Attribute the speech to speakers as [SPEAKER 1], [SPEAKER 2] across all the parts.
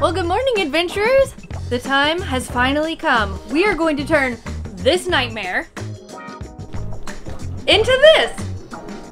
[SPEAKER 1] Well, good morning, adventurers. The time has finally come. We are going to turn this nightmare into this.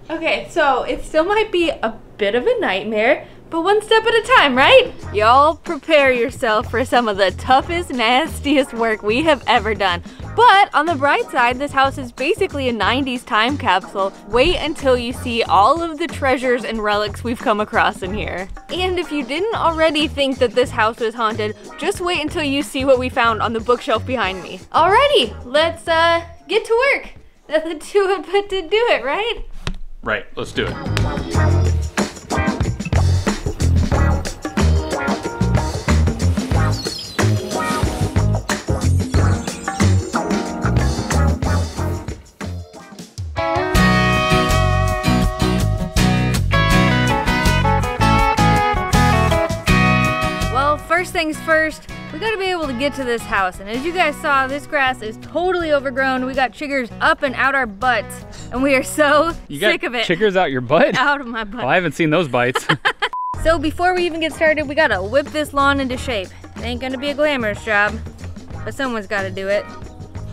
[SPEAKER 1] Okay, so it still might be a bit of a nightmare, but one step at a time, right? Y'all prepare yourself for some of the toughest, nastiest work we have ever done. But on the bright side, this house is basically a 90s time capsule. Wait until you see all of the treasures and relics we've come across in here. And if you didn't already think that this house was haunted, just wait until you see what we found on the bookshelf behind me. Alrighty, let's get to work. Nothing to it but to do it, right?
[SPEAKER 2] Right, let's do it.
[SPEAKER 1] First things first, we gotta be able to get to this house. And as you guys saw, this grass is totally overgrown. We got chiggers up and out our butts, and we are so sick of it.
[SPEAKER 2] Chiggers out your butt?
[SPEAKER 1] Out of my butt.
[SPEAKER 2] Well, I haven't seen those bites.
[SPEAKER 1] So before we even get started, we gotta whip this lawn into shape. It ain't gonna be a glamorous job, but someone's gotta do it.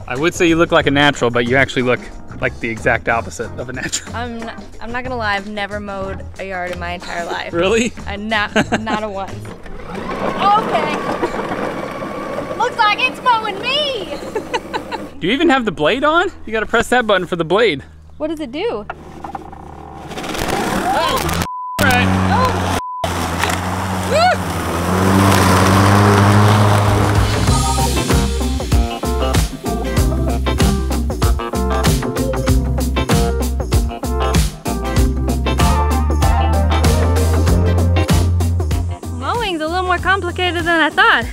[SPEAKER 2] I would say you look like a natural, but you actually look like the exact opposite of a natural.
[SPEAKER 1] I'm not gonna lie, I've never mowed a yard in my entire life.
[SPEAKER 2] Really?
[SPEAKER 1] Not a once. Okay. Looks like it's mowing me.
[SPEAKER 2] Do you even have the blade on? You gotta press that button for the blade.
[SPEAKER 1] What does it do?
[SPEAKER 2] Oh, right.
[SPEAKER 1] Oh. Complicated than I thought.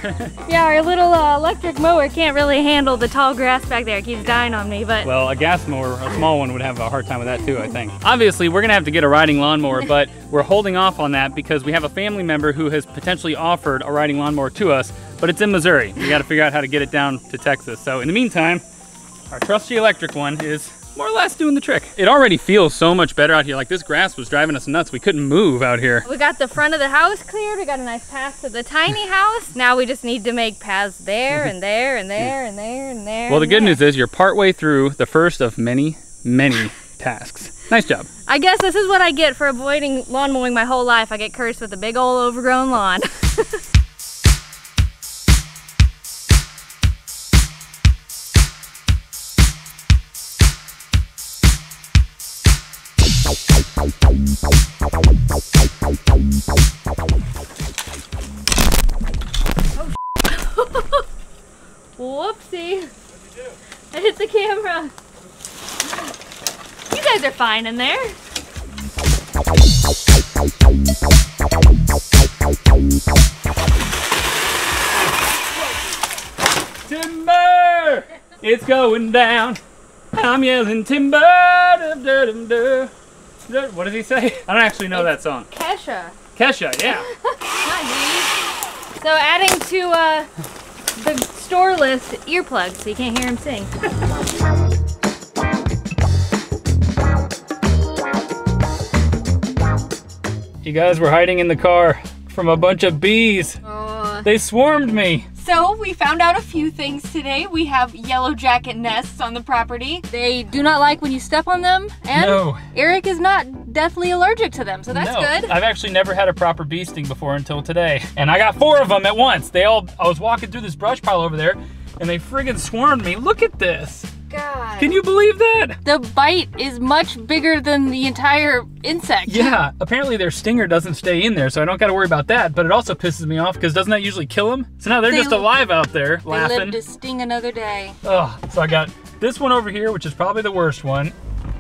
[SPEAKER 1] Yeah, our little electric mower can't really handle the tall grass back there. It keeps dying on me, but...
[SPEAKER 2] Well, a gas mower, a small one, would have a hard time with that too, I think. Obviously, we're gonna have to get a riding lawnmower, but we're holding off on that because we have a family member who has potentially offered a riding lawnmower to us, but it's in Missouri. We gotta figure out how to get it down to Texas. So in the meantime, our trusty electric one is more or less doing the trick. It already feels so much better out here. Like, this grass was driving us nuts. We couldn't move out here.
[SPEAKER 1] We got the front of the house cleared. We got a nice path to the tiny house. Now we just need to make paths there and there and there and there and there.
[SPEAKER 2] Well, the good news is you're partway through the first of many, many tasks. Nice job.
[SPEAKER 1] I guess this is what I get for avoiding lawn mowing my whole life. I get cursed with a big old overgrown lawn. Whoopsie. What'd you do? I hit the camera. You guys are fine in there.
[SPEAKER 2] Timber! It's going down. I'm yelling timber. What does he say? I don't actually know that song.
[SPEAKER 1] Kesha.
[SPEAKER 2] Kesha, yeah.
[SPEAKER 1] Not me. So adding to the store list earplugs so you can't hear him sing.
[SPEAKER 2] You guys were hiding in the car from a bunch of bees. They swarmed me.
[SPEAKER 1] So we found out a few things today. We have yellow jacket nests on the property. They do not like when you step on them, and Eric is not deathly allergic to them, so that's good.
[SPEAKER 2] I've actually never had a proper bee sting before until today. And I got 4 of them at once. I was walking through this brush pile over there and they friggin' swarmed me. Look at this.
[SPEAKER 1] God.
[SPEAKER 2] Can you believe that?
[SPEAKER 1] The bite is much bigger than the entire insect.
[SPEAKER 2] Yeah, apparently their stinger doesn't stay in there, so I don't gotta worry about that, but it also pisses me off because doesn't that usually kill them? So now they're just alive out there laughing.
[SPEAKER 1] They live to sting another day.
[SPEAKER 2] Oh, so I got this one over here, which is probably the worst one.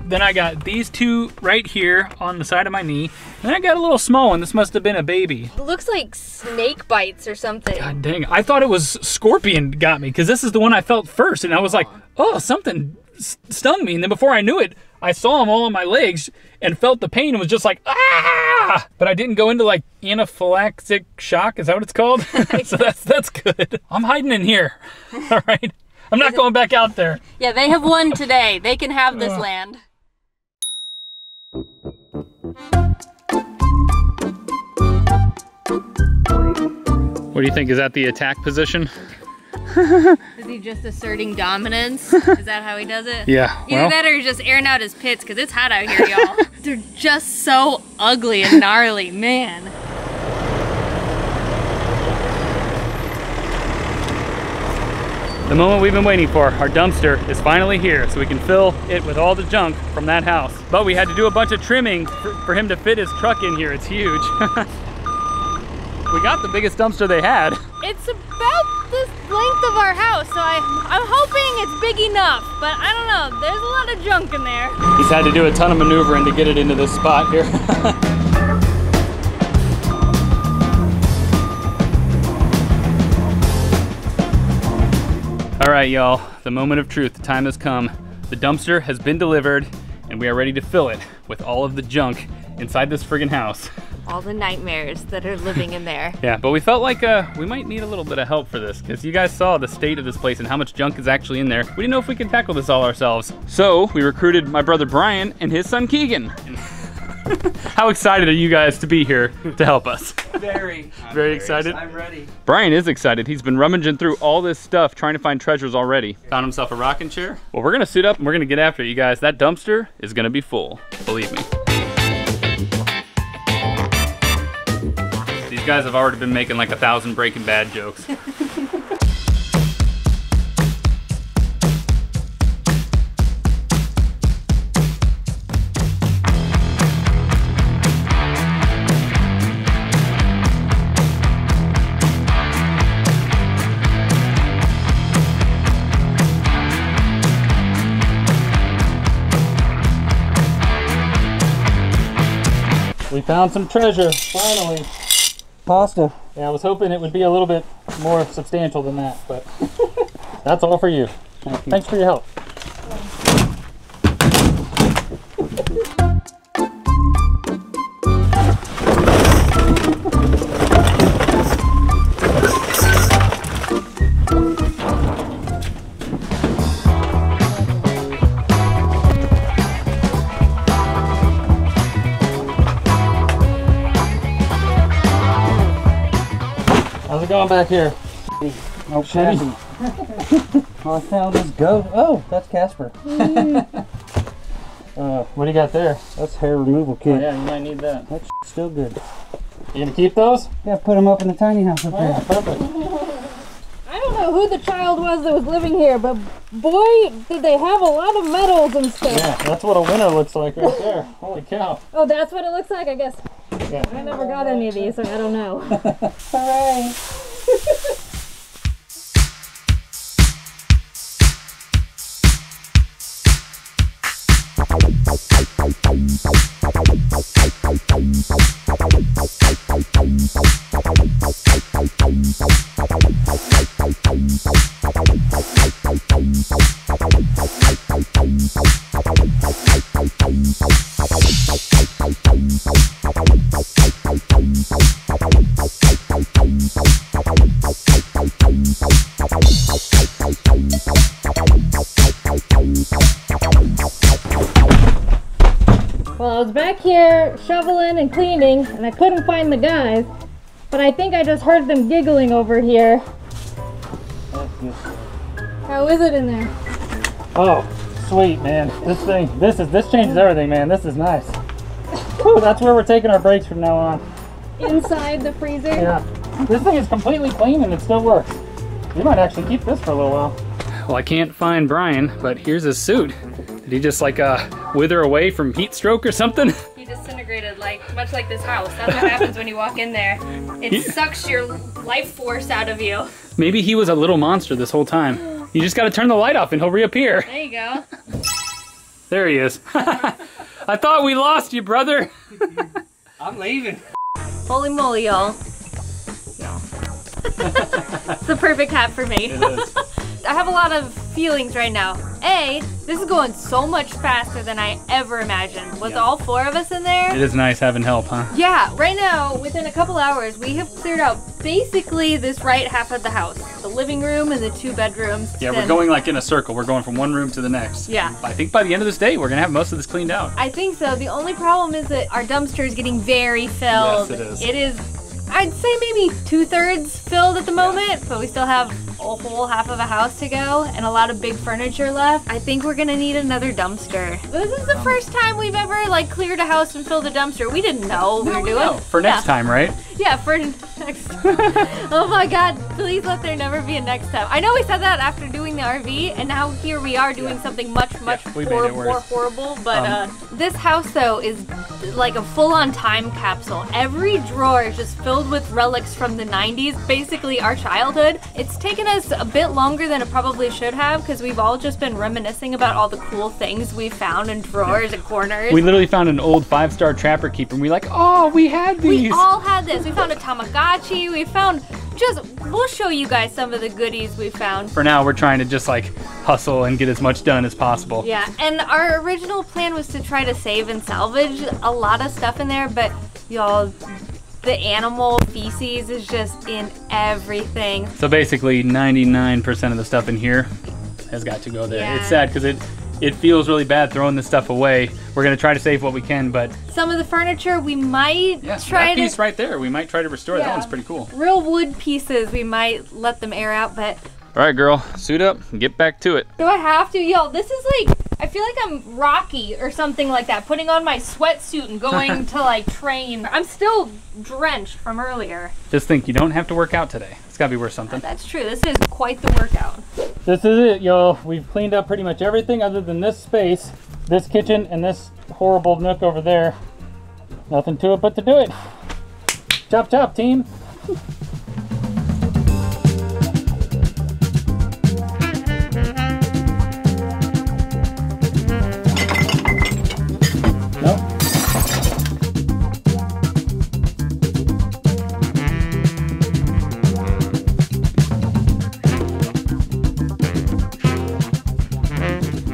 [SPEAKER 2] Then I got these 2 right here on the side of my knee. Then I got a little small one. This must have been a baby.
[SPEAKER 1] It looks like snake bites or something.
[SPEAKER 2] God dang, I thought it was scorpion got me because this is the one I felt first, and I was like, oh, something stung me. And then before I knew it, I saw them all on my legs and felt the pain and was just like, ah! But I didn't go into like anaphylactic shock. Is that what it's called? So that's good. I'm hiding in here. All right. I'm not going back out there.
[SPEAKER 1] Yeah, they have won today. They can have this land.
[SPEAKER 2] What do you think? Is that the attack position?
[SPEAKER 1] Is he just asserting dominance? Is that how he does it?
[SPEAKER 2] Yeah.
[SPEAKER 1] Either that or he's just airing out his pits, because it's hot out here, y'all. They're just so ugly and gnarly, man.
[SPEAKER 2] The moment we've been waiting for, our dumpster is finally here, so we can fill it with all the junk from that house. But we had to do a bunch of trimming for him to fit his truck in here. It's huge. We got the biggest dumpster they had.
[SPEAKER 1] It's about the length of our house, so I'm hoping it's big enough, but I don't know. There's a lot of junk in there.
[SPEAKER 2] He's had to do a ton of maneuvering to get it into this spot here. All right, y'all, the moment of truth, the time has come. The dumpster has been delivered, and we are ready to fill it with all of the junk inside this friggin' house.
[SPEAKER 1] All the nightmares that are living in there.
[SPEAKER 2] Yeah, but we felt like we might need a little bit of help for this, because you guys saw the state of this place and how much junk is actually in there. We didn't know if we could tackle this all ourselves. So we recruited my brother Brian and his son Keegan. How excited are you guys to be here to help us?
[SPEAKER 3] Very
[SPEAKER 2] excited?
[SPEAKER 3] I'm ready.
[SPEAKER 2] Brian is excited. He's been rummaging through all this stuff trying to find treasures already. Found himself a rocking chair. Well, we're gonna suit up and we're gonna get after it, you guys. That dumpster is gonna be full, believe me. These guys have already been making like 1,000 Breaking Bad jokes. We found some treasure, finally.
[SPEAKER 3] Pasta.
[SPEAKER 2] Yeah, I was hoping it would be a little bit more substantial than that, but that's all for you. Thanks for your help. How's it going back here?
[SPEAKER 3] Oh, shabby. Oh, I found this goat. Oh, that's Casper.
[SPEAKER 2] What do you got there?
[SPEAKER 3] That's hair removal kit.
[SPEAKER 2] Oh, yeah, you might need that.
[SPEAKER 3] That's still good.
[SPEAKER 2] You gonna keep those?
[SPEAKER 3] Yeah, put them up in the tiny house up there.
[SPEAKER 2] Yeah, perfect.
[SPEAKER 1] I don't know who the child was that was living here, but boy, did they have a lot of medals and stuff.
[SPEAKER 2] Yeah, that's what a winner looks like right there. Holy cow.
[SPEAKER 1] Oh, that's what it looks like, I guess.
[SPEAKER 2] Yeah.
[SPEAKER 1] I never got any of these, so I don't know.
[SPEAKER 3] Hooray!
[SPEAKER 1] Well, I was back here shoveling and cleaning, and I couldn't find the guys, but I think I just heard them giggling over here. How is it in there?
[SPEAKER 2] Oh, sweet, man. This changes everything, man. This is nice. Whew, that's where we're taking our breaks from now on.
[SPEAKER 1] Inside the freezer?
[SPEAKER 2] Yeah. This thing is completely clean and it still works. We might actually keep this for a little while. Well, I can't find Brian, but here's his suit. Did he just like wither away from heat stroke or something?
[SPEAKER 1] He disintegrated, much like this house. That's what happens when you walk in there. It sucks your life force out of you.
[SPEAKER 2] Maybe he was a little monster this whole time. You just gotta turn the light off and he'll reappear.
[SPEAKER 1] There you go.
[SPEAKER 2] There he is. I thought we lost you, brother.
[SPEAKER 3] I'm leaving.
[SPEAKER 1] Holy moly, y'all. It's the perfect hat for me.
[SPEAKER 2] It is.
[SPEAKER 1] I have a lot of feelings right now. A, this is going so much faster than I ever imagined. With all four of us in there.
[SPEAKER 2] It is nice having help, huh?
[SPEAKER 1] Yeah, right now, within a couple hours, we have cleared out basically this right half of the house. The living room and the 2 bedrooms.
[SPEAKER 2] Yeah, we're going like in a circle. We're going from one room to the next.
[SPEAKER 1] Yeah.
[SPEAKER 2] I think by the end of this day, we're gonna have most of this cleaned out.
[SPEAKER 1] I think so. The only problem is that our dumpster is getting very filled.
[SPEAKER 2] Yes, it is.
[SPEAKER 1] It is I'd say maybe 2/3 filled at the moment, but we still have a whole half of a house to go and a lot of big furniture left. I think we're gonna need another dumpster. This is the first time we've ever like cleared a house and filled a dumpster. We didn't know what we were doing.
[SPEAKER 2] For next time, right?
[SPEAKER 1] Yeah, for next time. Oh my God, please let there never be a next time. I know we said that after doing the RV, and now here we are doing something much more horrible, but this house though is like a full-on time capsule. Every drawer is just filled with relics from the 90s, basically our childhood. It's taken us a bit longer than it probably should have because we've all just been reminiscing about all the cool things we found in drawers and corners.
[SPEAKER 2] We literally found an old 5-star Trapper Keeper and we're like, oh, we had these.
[SPEAKER 1] We all had this. We found a Tamagotchi. We found we'll show you guys some of the goodies we found.
[SPEAKER 2] For now, we're trying to just like hustle and get as much done as possible.
[SPEAKER 1] Yeah, and our original plan was to try to save and salvage a lot of stuff in there, but y'all, the animal feces is just in everything.
[SPEAKER 2] So basically 99% of the stuff in here has got to go there. Yeah. It's sad because it feels really bad throwing this stuff away. We're gonna try to save what we can, but
[SPEAKER 1] some of the furniture we might try
[SPEAKER 2] that piece right there, we might try to restore. That one's pretty cool.
[SPEAKER 1] Real wood pieces, we might let them air out, but.
[SPEAKER 2] All right, girl, suit up and get back to it.
[SPEAKER 1] Do I have to? Yo, this is like, I feel like I'm Rocky or something like that, putting on my sweatsuit and going to like train. I'm still drenched from earlier.
[SPEAKER 2] Just think, you don't have to work out today. It's gotta be worth something.
[SPEAKER 1] That's true, this is quite the workout.
[SPEAKER 3] This is it, y'all. We've cleaned up pretty much everything other than this space, this kitchen, and this horrible nook over there. Nothing to it but to do it. Chop chop, team.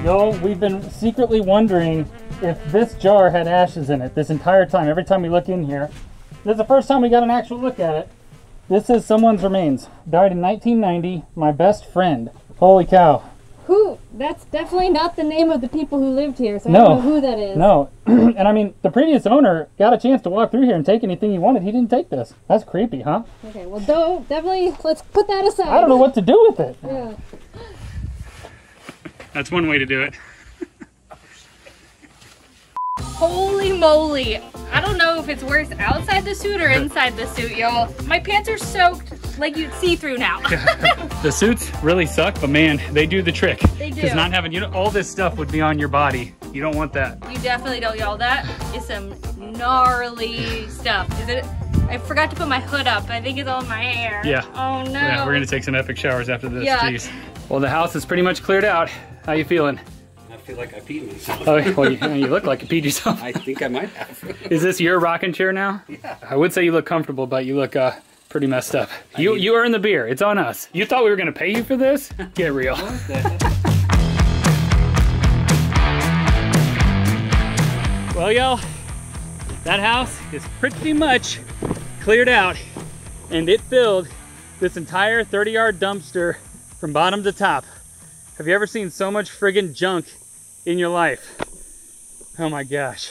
[SPEAKER 3] Yo, we've been secretly wondering if this jar had ashes in it this entire time. Every time we look in here, this is the first time we got an actual look at it. This is someone's remains. Died in 1990, my best friend. Holy cow.
[SPEAKER 1] Who? That's definitely not the name of the people who lived here, so I don't know who that is.
[SPEAKER 3] No, and I mean, the previous owner got a chance to walk through here and take anything he wanted. He didn't take this. That's creepy, huh?
[SPEAKER 1] Okay, well, definitely, let's put that aside.
[SPEAKER 3] I don't know what to do with it.
[SPEAKER 1] Yeah.
[SPEAKER 2] That's one way to do it.
[SPEAKER 1] Holy moly. I don't know if it's worse outside the suit or inside the suit, y'all. My pants are soaked like you'd see through now.
[SPEAKER 2] The suits really suck, but man, they do the trick.
[SPEAKER 1] They do.
[SPEAKER 2] Because not having, all this stuff would be on your body. You don't want that.
[SPEAKER 1] You definitely don't, y'all. That is some gnarly stuff. Is it? I forgot to put my hood up. I think it's all in my hair.
[SPEAKER 2] Yeah.
[SPEAKER 1] Oh no.
[SPEAKER 2] Yeah, we're gonna take some epic showers after this.
[SPEAKER 1] Yuck.
[SPEAKER 2] Jeez. Well, the house is pretty much cleared out. How you feeling?
[SPEAKER 4] I feel like I peed myself.
[SPEAKER 2] Oh, well, you look like you peed yourself.
[SPEAKER 4] I think I might have.
[SPEAKER 2] Is this your rocking chair now?
[SPEAKER 4] Yeah.
[SPEAKER 2] I would say you look comfortable, but you look pretty messed up. You earned the beer. It's on us. You thought we were gonna pay you for this? Get real. Well, y'all, that house is pretty much cleared out, and it filled this entire 30-yard dumpster from bottom to top. Have you ever seen so much friggin' junk in your life? Oh my gosh.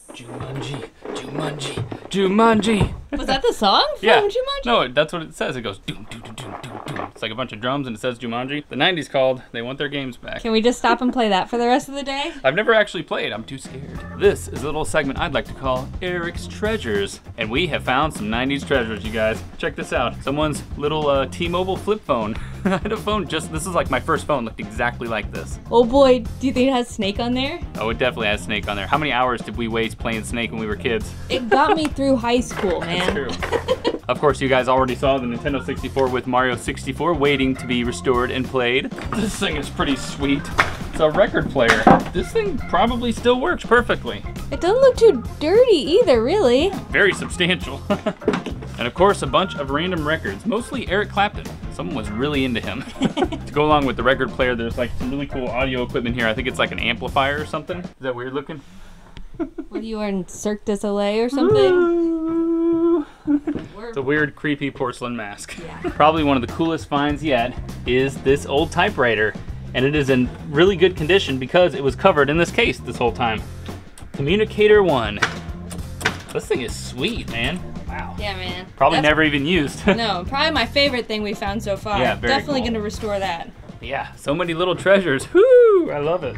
[SPEAKER 2] Jumanji, Jumanji, Jumanji.
[SPEAKER 1] Was that the song from Jumanji?
[SPEAKER 2] No, that's what it says. It goes doom, doom, doom, doom, doom, doom. It's like a bunch of drums and it says Jumanji. The 90s called, they want their games back.
[SPEAKER 1] Can we just stop and play that for the rest of the day?
[SPEAKER 2] I've never actually played, I'm too scared. This is a little segment I'd like to call Eric's Treasures. And we have found some 90s treasures, you guys. Check this out. Someone's little T-Mobile flip phone. I had a phone this is like my first phone, looked exactly like this.
[SPEAKER 1] Oh boy, do you think it has Snake on there?
[SPEAKER 2] Oh, it definitely has Snake on there. How many hours did we waste playing Snake when we were kids?
[SPEAKER 1] It got me through high school, man.
[SPEAKER 2] That's true. Of course, you guys already saw the Nintendo 64 with Mario 64 waiting to be restored and played. This thing is pretty sweet. It's a record player. This thing probably still works perfectly.
[SPEAKER 1] It doesn't look too dirty either, really.
[SPEAKER 2] Very substantial. And of course, a bunch of random records, mostly Eric Clapton. Someone was really into him. To go along with the record player, there's like some really cool audio equipment here. I think it's like an amplifier or something. Is that weird looking?
[SPEAKER 1] What, you are in Cirque du Soleil or something?
[SPEAKER 2] It's a weird, creepy porcelain mask.
[SPEAKER 1] Yeah.
[SPEAKER 2] Probably one of the coolest finds yet is this old typewriter. And it is in really good condition because it was covered in this case this whole time. Communicator 1. This thing is sweet, man. Wow.
[SPEAKER 1] Yeah, man.
[SPEAKER 2] Probably
[SPEAKER 1] That's-
[SPEAKER 2] never even used.
[SPEAKER 1] No, probably my favorite thing we found so far.
[SPEAKER 2] Yeah, very
[SPEAKER 1] Definitely
[SPEAKER 2] cool.
[SPEAKER 1] gonna restore that.
[SPEAKER 2] Yeah, so many little treasures. Whoo! I love it.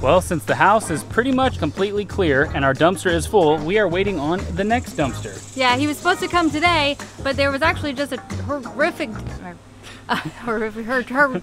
[SPEAKER 2] Well, since the house is pretty much completely clear and our dumpster is full, we are waiting on the next dumpster.
[SPEAKER 1] Yeah, he was supposed to come today, but there was actually just a horrific,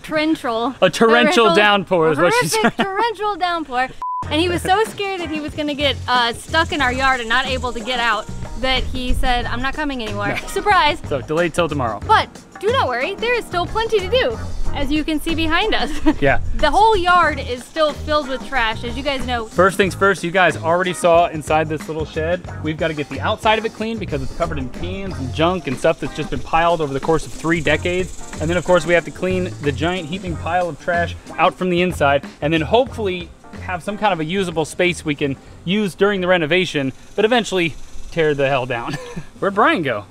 [SPEAKER 1] torrential.
[SPEAKER 2] A torrential downpour is what she said.
[SPEAKER 1] Torrential downpour. And he was so scared that he was gonna get stuck in our yard and not able to get out that he said, I'm not coming anymore. Surprise!
[SPEAKER 2] So delayed till tomorrow.
[SPEAKER 1] But do not worry, there is still plenty to do, as you can see behind us.
[SPEAKER 2] Yeah.
[SPEAKER 1] The whole yard is still filled with trash, as you guys know.
[SPEAKER 2] First things first, you guys already saw inside this little shed. We've got to get the outside of it clean because it's covered in cans and junk and stuff that's just been piled over the course of 3 decades. And then of course we have to clean the giant heaping pile of trash out from the inside, and then hopefully have some kind of a usable space we can use during the renovation, but eventually tear the hell down. Where'd Brian go?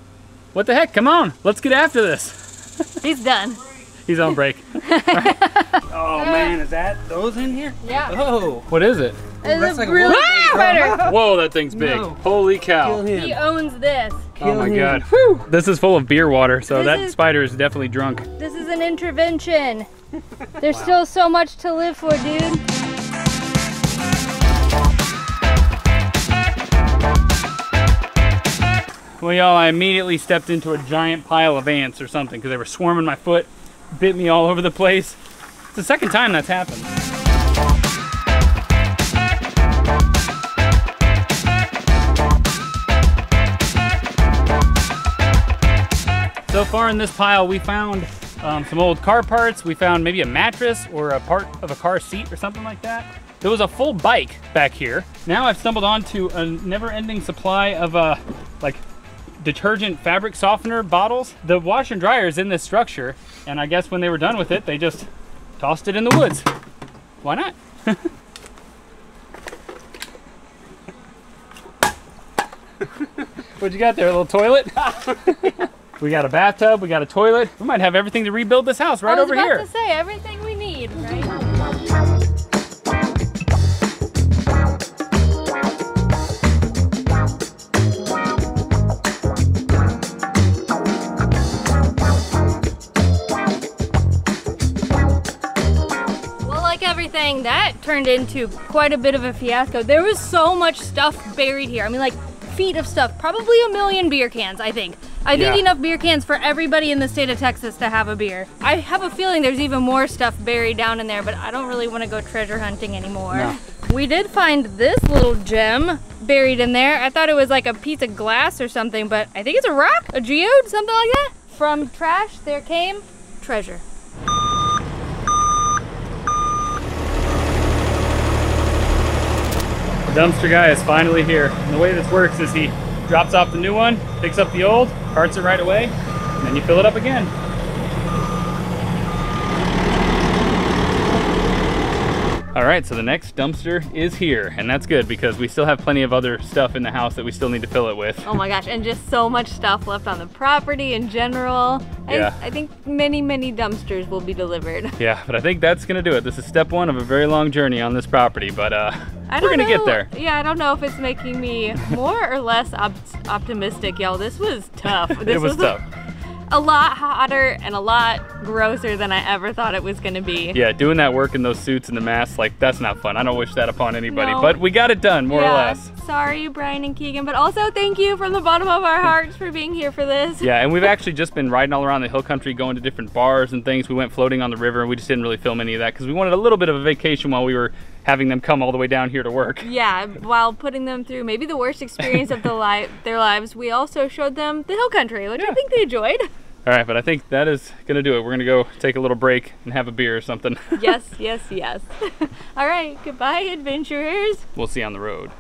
[SPEAKER 2] What the heck? Come on, let's get after this.
[SPEAKER 1] He's done.
[SPEAKER 2] He's on break.
[SPEAKER 4] Oh man, is that those in here?
[SPEAKER 1] Yeah.
[SPEAKER 4] Oh,
[SPEAKER 2] What is it?
[SPEAKER 1] It's
[SPEAKER 4] like
[SPEAKER 1] a
[SPEAKER 4] a
[SPEAKER 1] really
[SPEAKER 4] wolf.
[SPEAKER 1] big critter.
[SPEAKER 2] Whoa, that thing's big.
[SPEAKER 4] No.
[SPEAKER 2] Holy cow.
[SPEAKER 4] kill him.
[SPEAKER 1] He owns this.
[SPEAKER 2] Oh my
[SPEAKER 4] him.
[SPEAKER 2] god. Whew. This is full of beer water, so
[SPEAKER 1] This
[SPEAKER 2] that
[SPEAKER 1] is-
[SPEAKER 2] spider is definitely drunk.
[SPEAKER 1] This is an intervention. There's still so much to live for, dude.
[SPEAKER 2] Well, y'all, I immediately stepped into a giant pile of ants or something because they were swarming my foot, bit me all over the place. It's the second time that's happened. So far in this pile, we found some old car parts. We found maybe a mattress or a part of a car seat or something like that. There was a full bike back here. Now I've stumbled onto a never-ending supply of like detergent fabric softener bottles. The washer and dryer is in this structure, and I guess when they were done with it, they just tossed it in the woods. Why not? What you got there, a little toilet? We got a bathtub, we got a toilet. We might have everything to rebuild this house right over
[SPEAKER 1] I was
[SPEAKER 2] here.
[SPEAKER 1] about to say, everything we need, right? Well, like everything, that turned into quite a bit of a fiasco. There was so much stuff buried here. I mean, like, feet of stuff. Probably 1 million beer cans, I think. I think
[SPEAKER 2] Yeah.
[SPEAKER 1] enough beer cans for everybody in the state of Texas to have a beer. I have a feeling there's even more stuff buried down in there, but I don't really want to go treasure hunting anymore.
[SPEAKER 2] No.
[SPEAKER 1] We did find this little gem buried in there. I thought it was like a piece of glass or something, but I think it's a rock, a geode, something like that. From trash, there came treasure.
[SPEAKER 2] The dumpster guy is finally here. And the way this works is he drops off the new one, picks up the old, carts it right away, and then you fill it up again. All right, so the next dumpster is here, and that's good because we still have plenty of other stuff in the house that we still need to fill it with.
[SPEAKER 1] Oh my gosh, and just so much stuff left on the property in general.
[SPEAKER 2] Yeah.
[SPEAKER 1] I think many, many dumpsters will be delivered.
[SPEAKER 2] Yeah, but I think that's gonna do it. This is step one of a very long journey on this property, but we're gonna get there.
[SPEAKER 1] Yeah, I don't know if it's making me more or less optimistic, y'all. This was tough. This
[SPEAKER 2] It was tough.
[SPEAKER 1] A lot hotter and a lot grosser than I ever thought it was gonna be.
[SPEAKER 2] Yeah, doing that work in those suits and the masks, like, that's not fun. I don't wish that upon anybody,
[SPEAKER 1] No.
[SPEAKER 2] but we got it done, more or less.
[SPEAKER 1] Sorry, Brian and Keegan, but also thank you from the bottom of our hearts for being here for this.
[SPEAKER 2] Yeah, and we've actually just been riding all around the hill country, going to different bars and things. We went floating on the river, and we just didn't really film any of that because we wanted a little bit of a vacation while we were having them come all the way down here to work.
[SPEAKER 1] Yeah, while putting them through maybe the worst experience of their lives, we also showed them the hill country, which I think they enjoyed.
[SPEAKER 2] All right, but I think that is gonna do it. We're gonna go take a little break and have a beer or something.
[SPEAKER 1] Yes, yes, yes. All right, goodbye, adventurers.
[SPEAKER 2] We'll see you on the road.